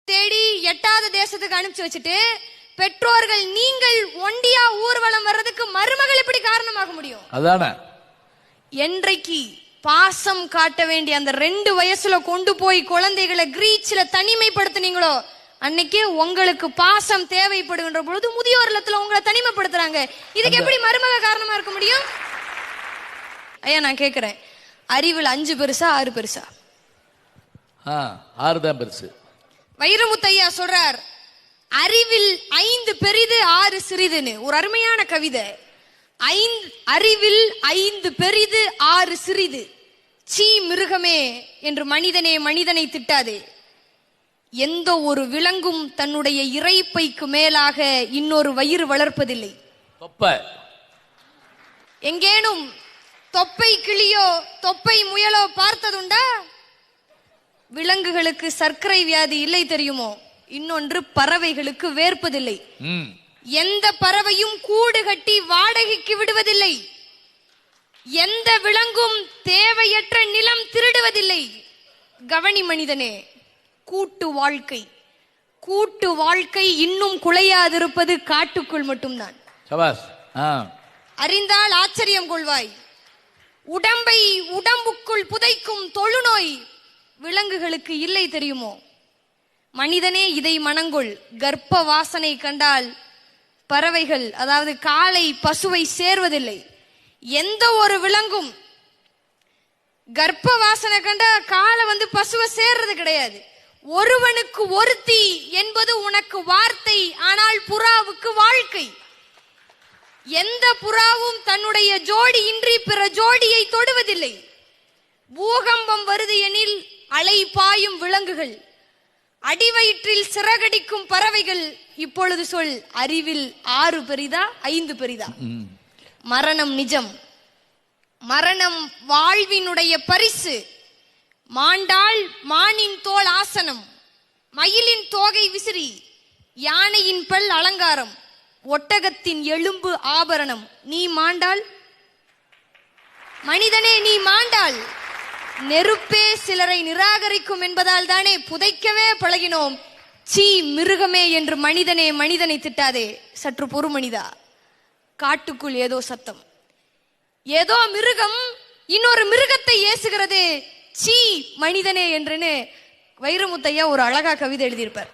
தேடி எட்டாவது தேசத்துக்கு அனுப்பிச்சு வச்சுட்டு பெற்றோர்கள் நீங்கள் ஒண்டியா ஊர்வலம் வர்றதுக்கு மருமகள் எப்படி காரணமாக முடியும்? அதான என்றைக்கு பாசம் காட்ட வேண்டிய அந்த 2 வயசுல கொண்டு போய் குழந்தைகளை கிரீச்ல தனிமைப்படுத்தினீங்களோ அன்னைக்கே உங்களுக்கு பாசம் தேவைப்படுகின்ற பொழுது முதியோர் இல்லத்துல உங்களை தனிமைப்படுத்துறாங்க. இதுக்கு எப்படி மருமக காரணமா இருக்க முடியும்? ஐயா நான் கேக்குறேன், அறிவில் 5 பெருசா 6 பெருசா? 6 தான் பெருசு. வைரமுத்தையா சொல்றார், அறிவில் 5 பெரிது 6 சிறிதுன்னு. ஒரு அருமையான கவிதை. அறிவில் 5 பெரிது 6 சிறிது. சீ மிருகமே என்று மனிதனே மனிதனை திட்டாதே. எந்த ஒரு விலங்கும் தன்னுடைய இறைப்பைக்கு மேலாக இன்னொரு வயிறு வளர்ப்பதில்லை. எங்கேனும் தொப்பை கிளியோ தொப்பை முயலோ பார்த்ததுண்டா? விலங்குகளுக்கு சர்க்கரை வியாதி இல்லை தெரியுமோ? இன்னொன்று பறவைகளுக்கு வேர்ப்பதில்லை. எந்த பறவையும் கூடு கட்டி வாடகைக்கு விடுவதில்லை. எந்த விலங்கும் தேவையற்ற நிலம் திருடுவதில்லை. கவனி மனிதனே, கூட்டு வாழ்க்கை கூட்டு வாழ்க்கை இன்னும் குலையாதிருப்பது காட்டுக்குள் மட்டும்தான். அறிந்தால் ஆச்சரியம் கொள்வாய். உடம்பை உடம்புக்குள் புதைக்கும் தொழுநோய் விலங்குகளுக்கு இல்லை தெரியுமோ? மனிதனே இதை மனங்கொள். கர்ப்ப வாசனை கண்டால் பறவைகள், அதாவது காளை பசுவை சேர்வதில்லை. எந்த ஒரு விலங்கும் கர்ப்ப வாசனை கண்டா காளை பசுவை சேர்றது கிடையாது. ஒருவனுக்கு ஒருத்தி என்பது உனக்கு வார்த்தை, ஆனால் புறாவுக்கு வாழ்க்கை. எந்த புறாவும் தன்னுடைய ஜோடி இன்றி பிற ஜோடியை தொடுவதில்லை. பூகம்பம் வருது எனில் அலை பாயும் விலங்குகள், அடிவயிற்றில் சிறகடிக்கும் பறவைகள். இப்பொழுது சொல், அறிவில் 6 பெரிதா 5 பெரிதா? மரணம் நிஜம். மரணம் வாழ்வினுடைய பரிசு. மாண்டாள் மானின் தோல் ஆசனம், மயிலின் தோகை விசிறி, யானையின் பல் அலங்காரம், ஒட்டகத்தின் எலும்பு ஆபரணம். நீ மாண்டாள் மனிதனே, நீ மாண்டாள். நெருப்பே சிலரை நிராகரிக்கும் என்பதால் தானே புதைக்கவே பழகினோம். சீ மிருகமே என்று மனிதனே மனிதனை திட்டாதே. சற்று பொறுமனிதா. காட்டுக்குள் ஏதோ சத்தம். ஏதோ மிருகம் இன்னொரு மிருகத்தை ஏசுகிறது. சீ மனிதனே என்றுன்னு வைரமுத்தையா ஒரு அழகா கவிதை எழுதியிருப்பார்.